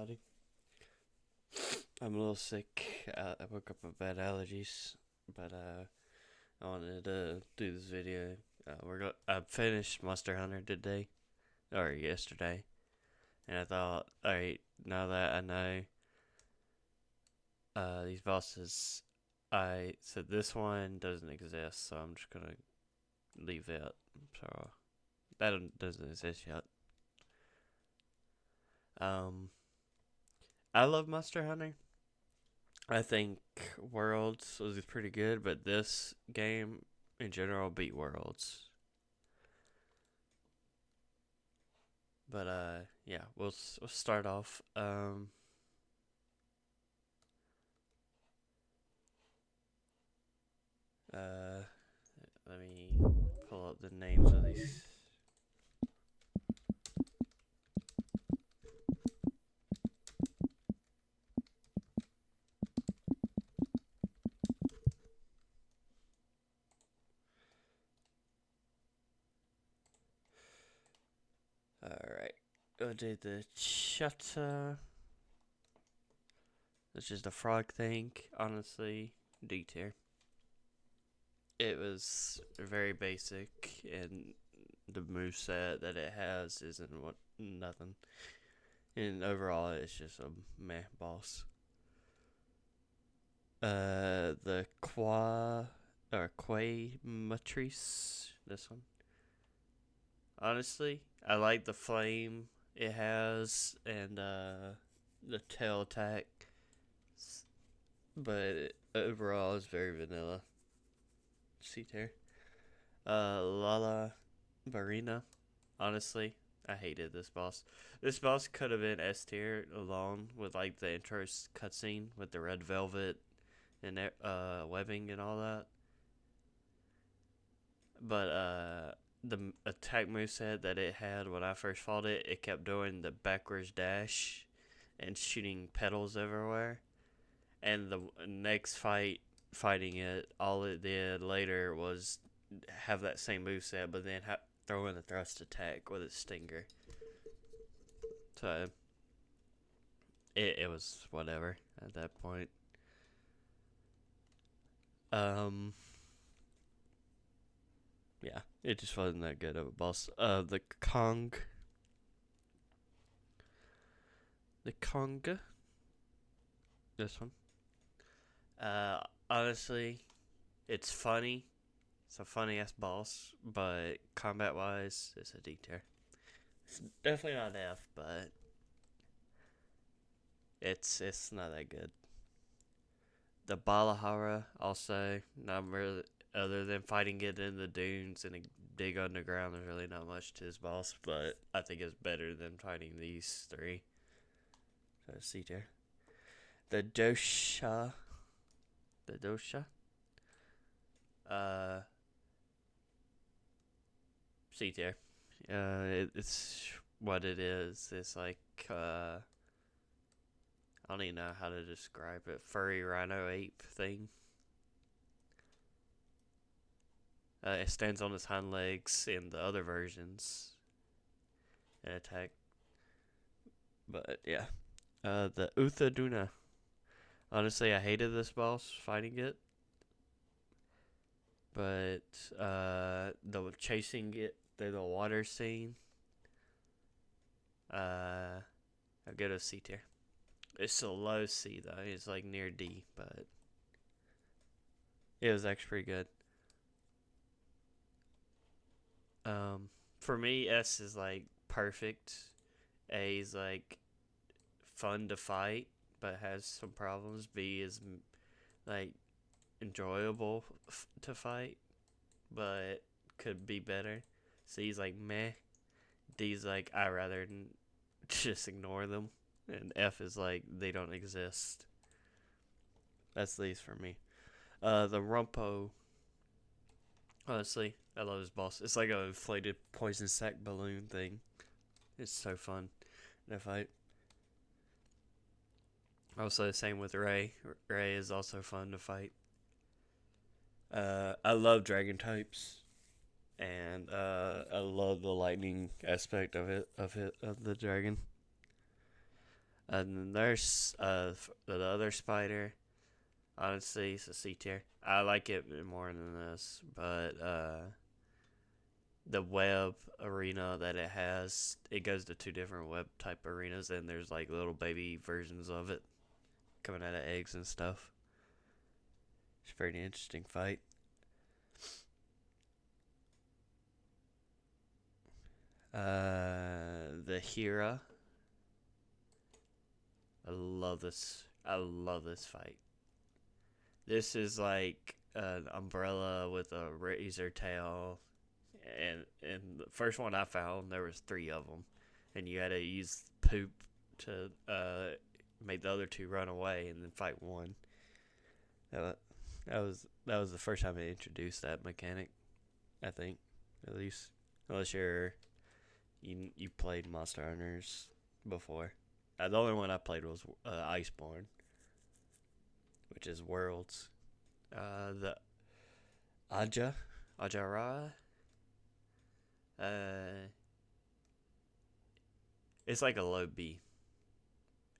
everybody. I'm a little sick. I woke up with bad allergies, but I wanted to do this video. I finished Monster Hunter today or yesterday, and I thought, all right, now that I know these bosses, I said this one doesn't exist, so I'm just gonna leave it. So doesn't exist yet. Um, I love Monster Hunter. I think Worlds was pretty good, but this game in general beat Worlds. But yeah, we'll start off. Uh, Let me pull up the names of these. All right, I did the Chutta, which is the frog thing. Honestly, D tier. It was very basic, and the move set that it has isn't what nothing. And overall, it's just a meh boss. The Quay Matrice. This one. Honestly, I like the flame it has and the tail attack, but overall it's very vanilla. C tier. Lala Barina. Honestly, I hated this boss. This boss could have been S tier alone with like the intro cutscene with the red velvet and webbing and all that. But the attack moveset that it had when I first fought it, it kept doing the backwards dash and shooting petals everywhere. And the next fighting it, all it did later was have that same moveset, but then throw in the thrust attack with its stinger. So it was whatever at that point. Um, yeah, it just wasn't that good of a boss. The Conga, this one. Honestly, it's funny. It's a funny ass boss, but combat wise, it's a D tier. It's definitely not an F, but it's not that good. The Balahara also not really, other than fighting it in the dunes and dig underground. There's really not much to his boss, but I think it's better than fighting these three. So C tier. The Dosha, the Dosha. Uh, C tier. It's what it is. It's like I don't even know how to describe it. Furry rhino ape thing. It stands on its hind legs in the other versions and attack. But yeah, the Uthaduna. Honestly, I hated this boss fighting it, but the chasing it through the water scene. I'll go to C tier. It's a low C though. It's like near D, but it was actually pretty good. For me, S is like perfect. A is like fun to fight, but has some problems. B is like enjoyable to fight, but could be better. C is like meh. D is like I rather just ignore them, and F is like they don't exist. That's these for me. The Rumpo. Honestly, I love his boss. It's like a inflated poison sac balloon thing. It's so fun in a fight. Also, the same with Ray. Ray is also fun to fight. I love dragon types, and I love the lightning aspect of the dragon. And then there's the other spider. Honestly, it's a C tier. I like it more than this, but the web arena that it has, it goes to two different web type arenas, and there's like little baby versions of it coming out of eggs and stuff. It's a pretty interesting fight. The Hera. I love this. I love this fight. This is like an umbrella with a razor tail, and the first one I found there was three of them, and you had to use poop to make the other two run away and then fight one. That that was the first time I introduced that mechanic. I think, at least, unless you played Monster Hunters before. The only one I played was Iceborne, which is Worlds. The Ajara. Uh, it's like a low B.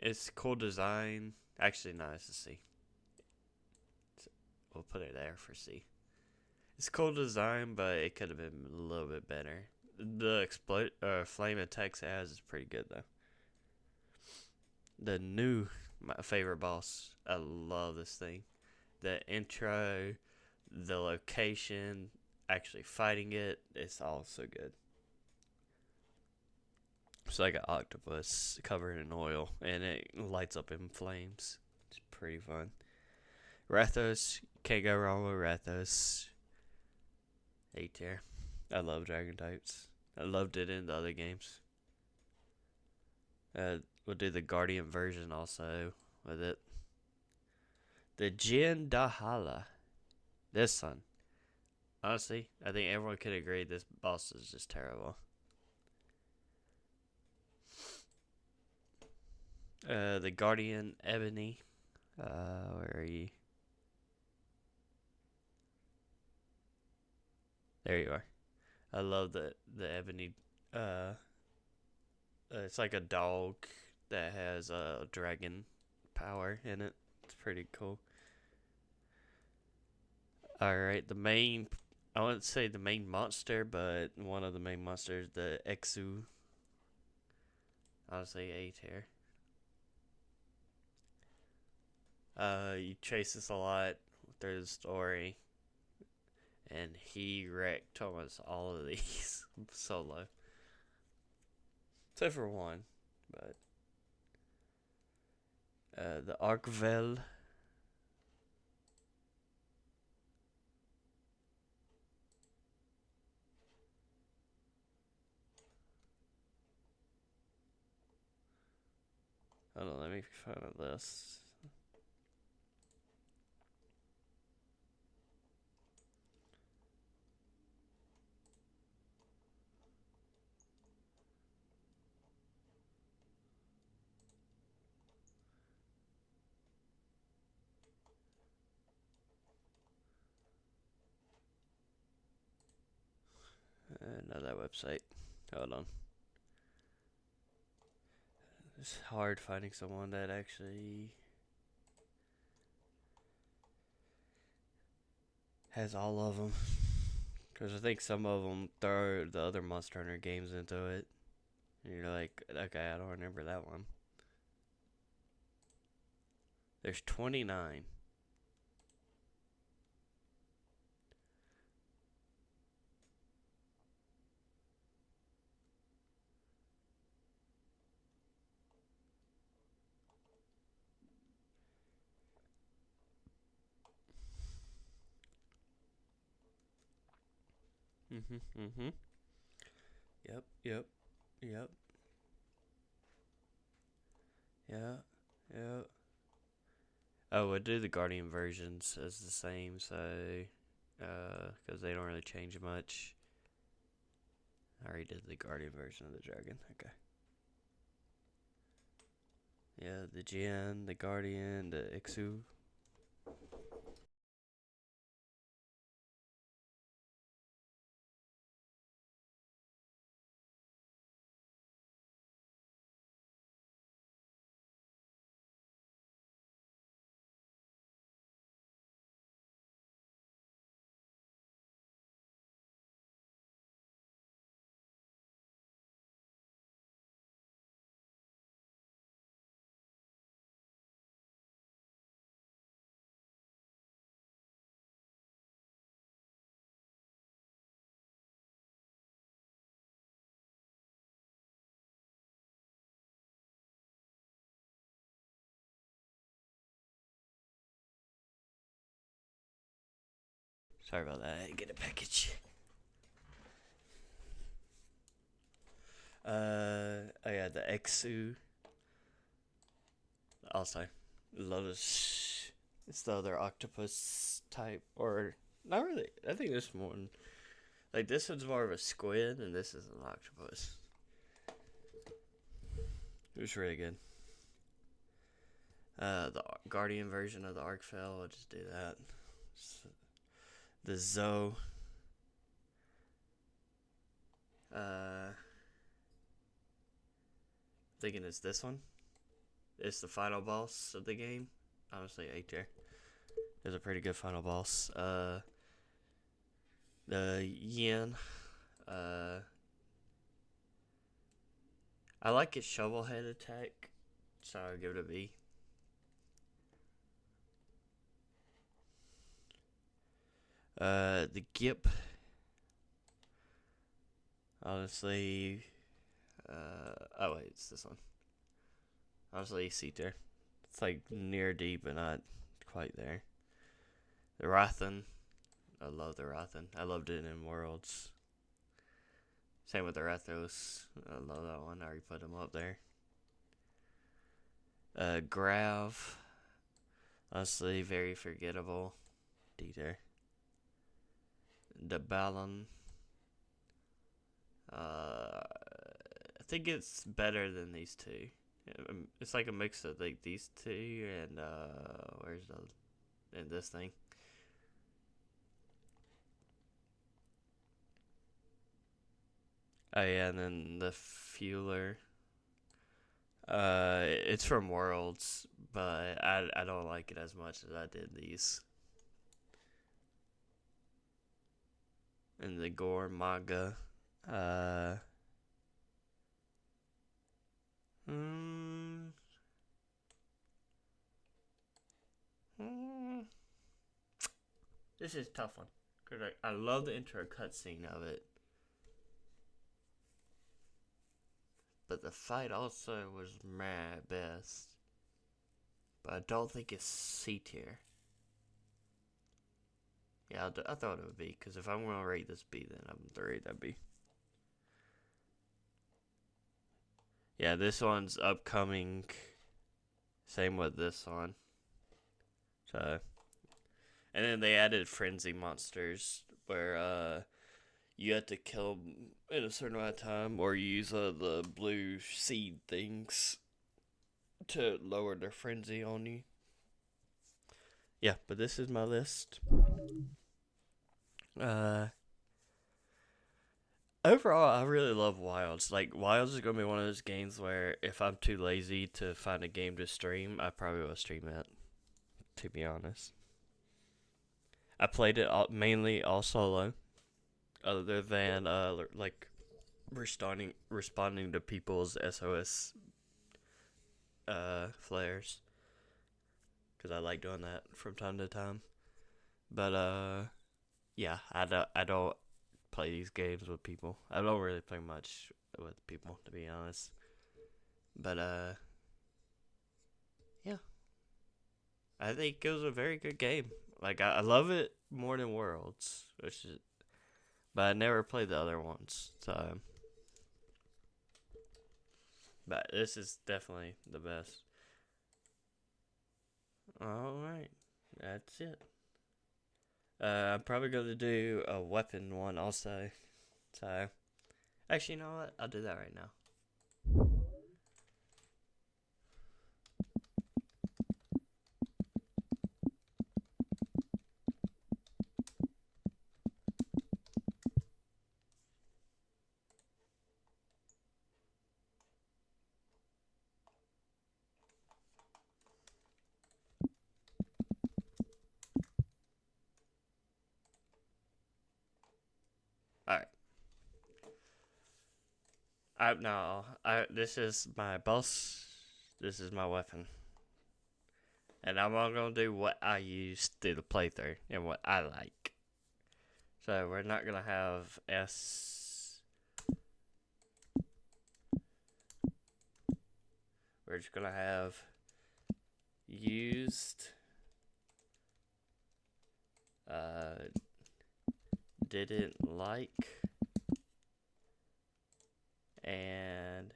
It's cool design. Actually, no, it's a C. We'll put it there for C. It's cool design, but it could have been a little bit better. The flame attacks it has is pretty good though. The new my favorite boss. I love this thing. The intro, the location, actually fighting it, it's all so good. It's like an octopus covered in oil, and it lights up in flames. It's pretty fun. Rathos, can't go wrong with Rathos. A tier. I love dragon types. I loved it in the other games. We'll do the Guardian version also with it. The Jin Dahala. This one. Honestly, I think everyone could agree this boss is just terrible. The Guardian Ebony. Where are you? There you are. I love the Ebony. It's like a dog that has a dragon power in it. It's pretty cool. All right, the main. I wouldn't say the main monster, but one of the main monsters, the Exu. Honestly, A tier. You chase this a lot through the story, and he wrecked almost all of these solo, except for one. But the Arkvel. Hold on, let me find a list. Not that website. Hold on. It's hard finding someone that actually has all of them. Because I think some of them throw the other Monster Hunter games into it. And you're like, okay, I don't remember that one. There's 29. Mm-hmm. Yep, yep, yep, yeah, yeah. Oh, we'll do the Guardian versions as the same, so, because they don't really change much. I already did the Guardian version of the dragon. Okay. Yeah, the Jin, the Guardian, the Ixu. Sorry about that. I had to get a package. I got the Exu. Also, Lotus. It's the other octopus type, or not really. I think this one, like this one's more of a squid, and this is an octopus. It was really good. The Guardian version of the Arkfell, I'll just do that. The Zoe. Thinking it's this one. It's the final boss of the game. Honestly, A tier. It's a pretty good final boss. The Yin. I like its shovel head attack, so I'll give it a B. The Gip. Honestly, oh wait, it's this one. Honestly, C tier. It's like near D, but not quite there. The Rathan. I love the Rathan. I loved it in Worlds. Same with the Rathos. I love that one. I already put him up there. Grav. Honestly, very forgettable. D tier. The Balon. I think it's better than these two. It's like a mix of like these two and where's the and this thing. Oh yeah, and then the Fueler. It's from Worlds, but I don't like it as much as I did these. And the Gore Maga. This is a tough one. Because I love the intro cutscene of it. But the fight also was meh at best. But I don't think it's C tier. Yeah, I thought it would be. Because if I'm going to rate this B, then I'm going to rate that B. Yeah, this one's upcoming. Same with this one. So, and then they added frenzy monsters where you have to kill them in a certain amount of time, or use the blue seed things to lower their frenzy on you. Yeah, but this is my list. Overall, I really love Wilds. Like, Wilds is going to be one of those games where if I'm too lazy to find a game to stream, I probably will stream it, to be honest. I played it mainly all solo, other than, like, responding to people's SOS, flares. Because I like doing that from time to time. But, yeah, I don't play these games with people. I don't really play much with people, to be honest. But yeah, I think it was a very good game. Like I love it more than Worlds, but I never played the other ones. So, but this is definitely the best. All right, that's it. I'm probably gonna do a weapon one also. So, actually, you know what? I'll do that right now. All right. This is my boss. This is my weapon. And I'm all gonna do what I used through the playthrough and what I like. So we're not gonna have S. We're just gonna have used didn't like and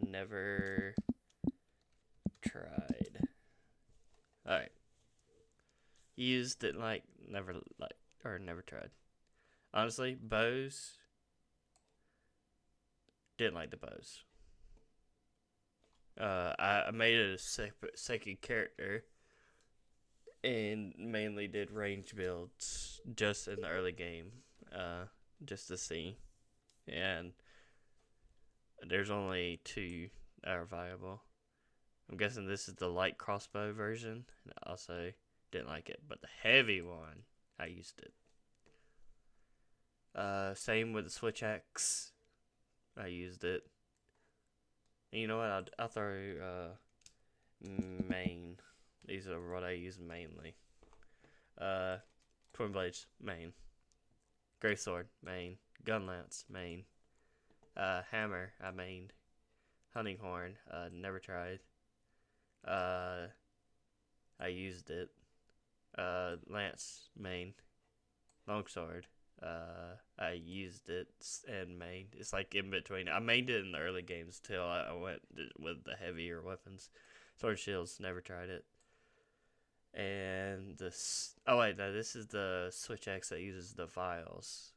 never tried. Alright. Used, didn't like, or never tried. Honestly, bows. Didn't like the bows. I made it a second character and mainly did range builds just in the early game, just to see. And there's only two that are viable. I'm guessing this is the light crossbow version. And I also didn't like it, but the heavy one, I used it. Same with the switch axe. I used it. And you know what? I'll throw main. These are what I use mainly. Twin blades, main. Great sword, main. Gun lance, main. Hammer, I mained. Hunting horn, never tried. I used it. Lance, main. Longsword, I used it and mained. It's like in between. I mained it in the early games till I went with the heavier weapons. Sword shields, never tried it. And this. Oh wait, no, this is the switch axe that uses the vials.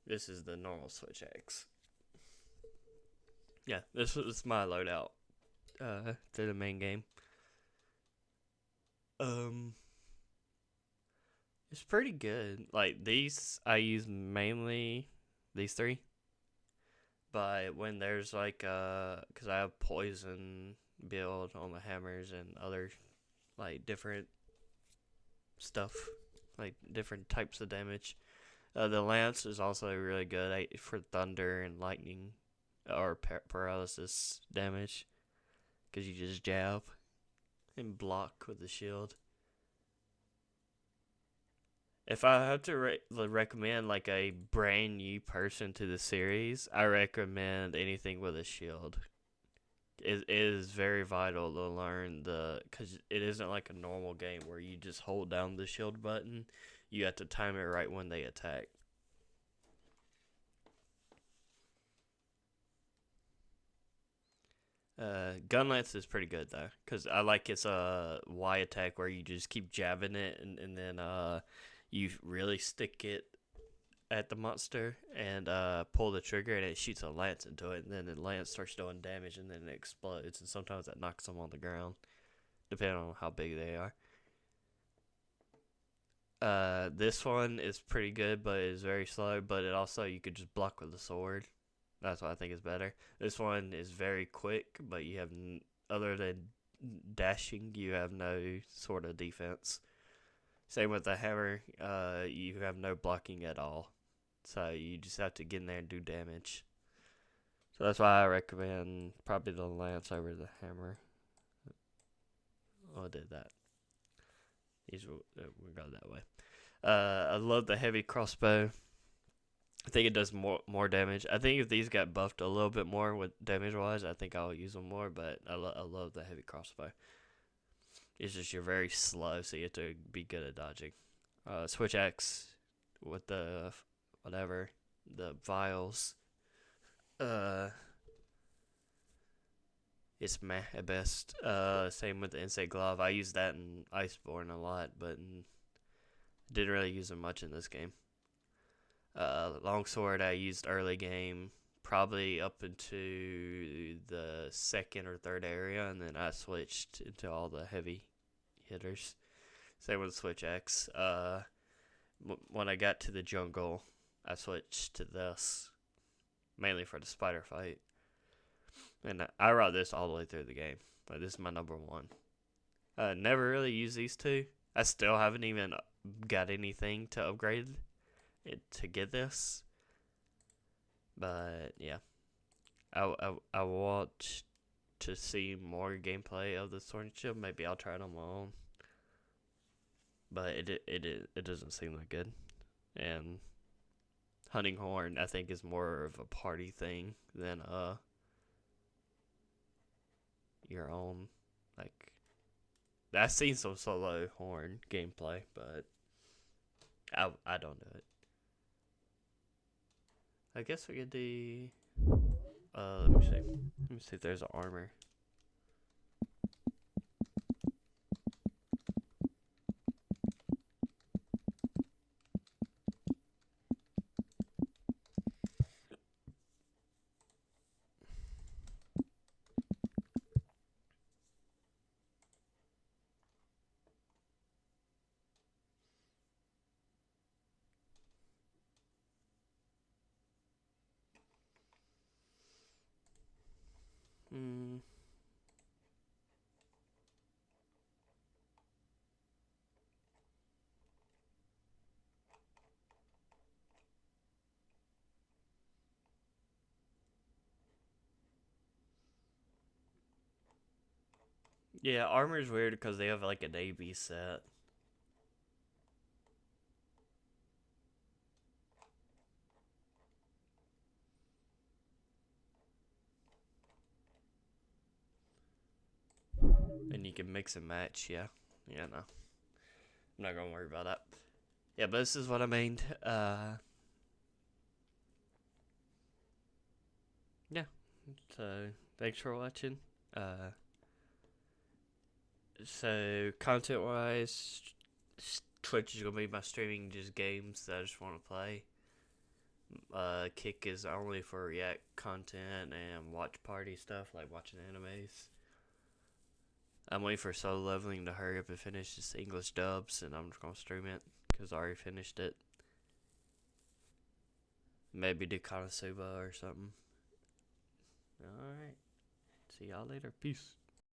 This is the normal switch axe. Yeah, this was my loadout. To the main game. It's pretty good. Like these, I use mainly these three. But when there's like, cause I have poison build on the hammers and other, like different stuff, like different types of damage. The lance is also really good for thunder and lightning, or paralysis damage, cause you just jab and block with the shield. If I have to recommend like a brand new person to the series, I recommend anything with a shield. It is very vital to learn because it isn't like a normal game where you just hold down the shield button. You have to time it right when they attack. Gun lance is pretty good though, because I like its Y attack where you just keep jabbing it and then you really stick it at the monster and pull the trigger and it shoots a lance into it, and then the lance starts doing damage and then it explodes, and sometimes that knocks them on the ground depending on how big they are. This one is pretty good, but it's very slow, but it also, you could just block with the sword. That's what I think is better. This one is very quick, but you have other than dashing, you have no sort of defense. Same with the hammer, you have no blocking at all. So you just have to get in there and do damage. So that's why I recommend probably the lance over the hammer. Oh, I did that. We go that way. I love the heavy crossbow. I think it does more damage. I think if these got buffed a little bit more with damage wise, I think I'll use them more. But I love the heavy crossbow. It's just you're very slow, so you have to be good at dodging. Switch axe with the whatever, the vials. It's meh at best. Same with the insect glove. I use that in Iceborne a lot, but didn't really use it much in this game. Longsword I used early game, probably up into the second or third area, and then I switched into all the heavy hitters. Same with the switch axe. When I got to the jungle, I switched to this, mainly for the spider fight. And I rode this all the way through the game. But this is my number one. Never really used these two. I still haven't even got anything to upgrade it to get this. But yeah, I want to see more gameplay of the Sword and Shield. Maybe I'll try it on my own. But it doesn't seem that good. And Hunting Horn, I think, is more of a party thing than your own, like, I've seen some solo horn gameplay, but I don't do it. I guess we could do. Let me see. Let me see if there's an armor. Hmm. Yeah, armor's weird because they have like an AB set. And you can mix and match, yeah. Yeah, no. I'm not gonna worry about that. Yeah, but this is what I mean. Yeah. So thanks for watching. Uh, so content wise, Twitch is gonna be my streaming just games that I just want to play. Kick is only for react content and watch party stuff like watching animes. I'm waiting for Solo Leveling to hurry up and finish this English dubs, and I'm just gonna stream it because I already finished it. Maybe do Konosuba or something. Alright. See y'all later. Peace.